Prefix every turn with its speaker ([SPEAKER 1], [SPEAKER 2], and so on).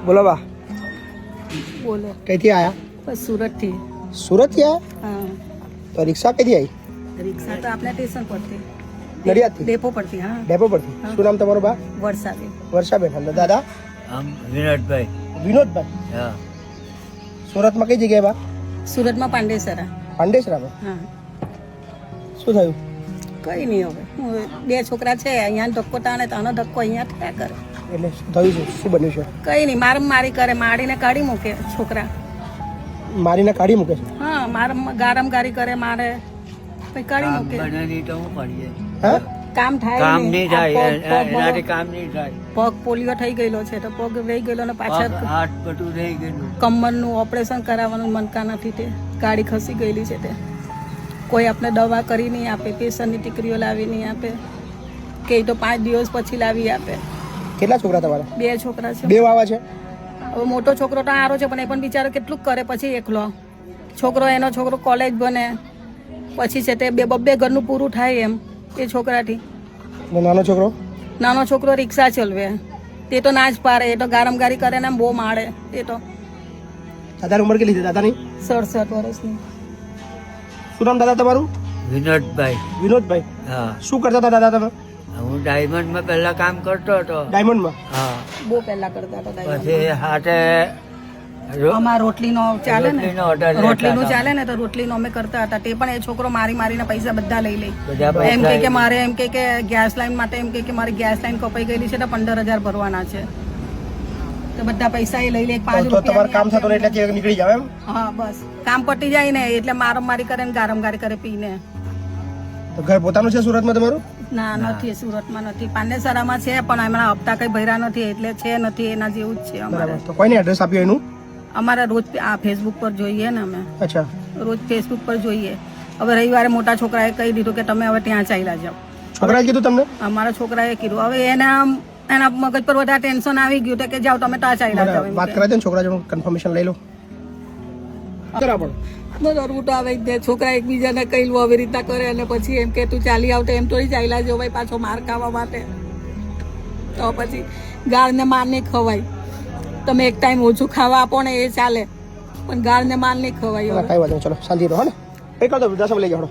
[SPEAKER 1] બોલો બા,
[SPEAKER 2] બોલો.
[SPEAKER 1] કઈથી આયા?
[SPEAKER 2] બસ સુરતથી.
[SPEAKER 1] સુરતથી આયા?
[SPEAKER 2] હા.
[SPEAKER 1] તો રિક્ષા કઈથી આવી?
[SPEAKER 2] રિક્ષા તો આપણા સ્ટેશન પરથી,
[SPEAKER 1] નડિયાદથી?
[SPEAKER 2] ડેપો પરથી. હા,
[SPEAKER 1] ડેપો પરથી. શું નામ તમારું બા?
[SPEAKER 2] વરસાદે.
[SPEAKER 1] વર્ષાબેન. અને દાદા?
[SPEAKER 3] વિનોદભાઈ.
[SPEAKER 1] વિનોદભાઈ.
[SPEAKER 3] હા.
[SPEAKER 1] સુરતમાં કઈ જગ્યાએ બા?
[SPEAKER 2] સુરતમાં પાંડેસરા.
[SPEAKER 1] પાંડેસરામાં.
[SPEAKER 2] હા.
[SPEAKER 1] શું થયું?
[SPEAKER 2] કઈ નહીં હવે. બે છોકરા છે, અહીંયા ધક્કો તાણે તો આનો ધક્કો અહીંયા થયા કરે.
[SPEAKER 1] એટલે શું થયું છે? શું બન્યું છે?
[SPEAKER 2] કઈ નહીં, મારી કરે, મારીને કાઢી મૂકે છોકરા.
[SPEAKER 1] મારીને કાઢી મૂકે છે?
[SPEAKER 2] હા, ગારી કરે, મારે પછી કાઢી મૂકે.
[SPEAKER 3] બનાવી તો હું કરીએ?
[SPEAKER 1] હા?
[SPEAKER 2] કામ થાય
[SPEAKER 3] કામ
[SPEAKER 2] નહીં.
[SPEAKER 3] નહીં
[SPEAKER 2] આ
[SPEAKER 3] થાય,
[SPEAKER 2] પગ
[SPEAKER 3] એનાથી કામ નહીં થાય.
[SPEAKER 2] પગ પોલિયો થઈ ગયેલો છે તો પગ રહી ગયેલો ને પાછળ
[SPEAKER 3] હાથ બધું રહી ગયેલું.
[SPEAKER 2] કમરનું ઓપરેશન કરાવવાનું મનકા નથી, તે ગાડી ખસી ગયેલી છે. તે કોઈ આપણે દવા કરી નહીં આપે, પેશન્ટની ટીકરીઓ લાવી નહીં આપે, કે તો 5 દિવસ પછી લાવી આપે.
[SPEAKER 1] કેટલા છોકરા તમારા?
[SPEAKER 2] 2 છોકરા છે.
[SPEAKER 1] 2 વાવા છે?
[SPEAKER 2] હવે મોટો છોકરો તો આરો છે, પણ એ પણ બિચારો કેટલું કરે પછી એકલો. એનો છોકરો કોલેજ બને પછી છે તે 2 ઘરનું પૂરું થાય એમ એ છોકરાથી.
[SPEAKER 1] નાનો છોકરો?
[SPEAKER 2] રિક્ષા ચલવે, તે તો ના જ પાડે, એ તો ગારમગારી કરે ને બહુ મારે. એ તો
[SPEAKER 1] દાદાની ઉંમર કેટલી છે દાદાની?
[SPEAKER 2] 67 વર્ષની.
[SPEAKER 1] શું નામ દાદા તમારું?
[SPEAKER 3] વિનોદભાઈ.
[SPEAKER 1] વિનોદભાઈ.
[SPEAKER 3] હા.
[SPEAKER 1] શું કરતા હતા દાદા તમે?
[SPEAKER 3] હું ડાયમંડમાં પહેલા કામ કરતો હતો.
[SPEAKER 1] ડાયમંડમાં?
[SPEAKER 3] હા.
[SPEAKER 2] બહુ પહેલા કરતા હતા.
[SPEAKER 3] પછી હાથે
[SPEAKER 2] અમાર રોટલીનો ચાલે ને,
[SPEAKER 3] રોટલીનો order લેતા
[SPEAKER 2] રોટલીનું
[SPEAKER 3] હતા.
[SPEAKER 2] ચાલે ને તો રોટલીનો અમે કરતા હતા. તે પણ એ છોકરો મારીને પૈસા બધા લઈ લે.
[SPEAKER 3] બધા
[SPEAKER 2] એમ
[SPEAKER 3] પૈસા
[SPEAKER 2] કે મારે એમ કે ગેસ લાઈન માટે એમ કે મારી ગેસ લાઈન કપાઈ ગયેલી છે તો 15,000 ભરવાના છે. તો બધા પૈસા એ લઈ લે. 5
[SPEAKER 1] તો તમારું કામ થતું નહીં એટલે નીકળી જાવ એમ?
[SPEAKER 2] હા, બસ કામ પટી જાય ને એટલે મારી કરે ને ગારમગારી કરે પીને.
[SPEAKER 1] તો ઘર પોતાનું છે સુરતમાં તમારું?
[SPEAKER 2] ના, નથી, સુરતમાં નથી. પાંડેસરામાં છે પણ એમના હપ્તા કઈ ભર્યા નથી એટલે છે નથી, એના જેવું જ છે અમારે.
[SPEAKER 1] તો કોઈને એડ્રેસ આપ્યું એનું?
[SPEAKER 2] અમારા રોજ આ ફેસબુક પર જોઈએ ને, અમે
[SPEAKER 1] અચ્છા,
[SPEAKER 2] રોજ ફેસબુક પર જોઈએ. હવે રવિવારે મોટા છોકરાએ કહી દીધું કે તમે હવે ત્યાં ચાલ્યા જાઓ.
[SPEAKER 1] છોકરાએ કીધું તમને?
[SPEAKER 2] અમારા છોકરાએ કીધું. હવે એના મગજ પર વધારે ટેન્શન આવી ગયું કે જાઓ તમે ત્યાં ચાલ્યા જાઓ.
[SPEAKER 1] વાત કરાવી દે ને છોકરા જોડે, કન્ફર્મેશન લઈ લો.
[SPEAKER 2] બધું તો આવે જ છોકરા એકબીજાને કહી લો આવી રીતના કરે અને પછી એમ કે તું ચાલી આવતો એમ થોડી ચાલ્યા જાઓ ભાઈ, પાછો માર ખાવા માટે. તો પછી ગાળને માર નહીં ખવાય. તમે એક ટાઈમ ઓછું ખાવા આપો ને એ ચાલે, પણ ગાળને માર નહીં ખવાય.
[SPEAKER 1] કઈ વાત નહીં, ચલો શાંતિ રહો. ને કઈ કરતો વૃદ્ધાશ્રમ લઈ જાઓ.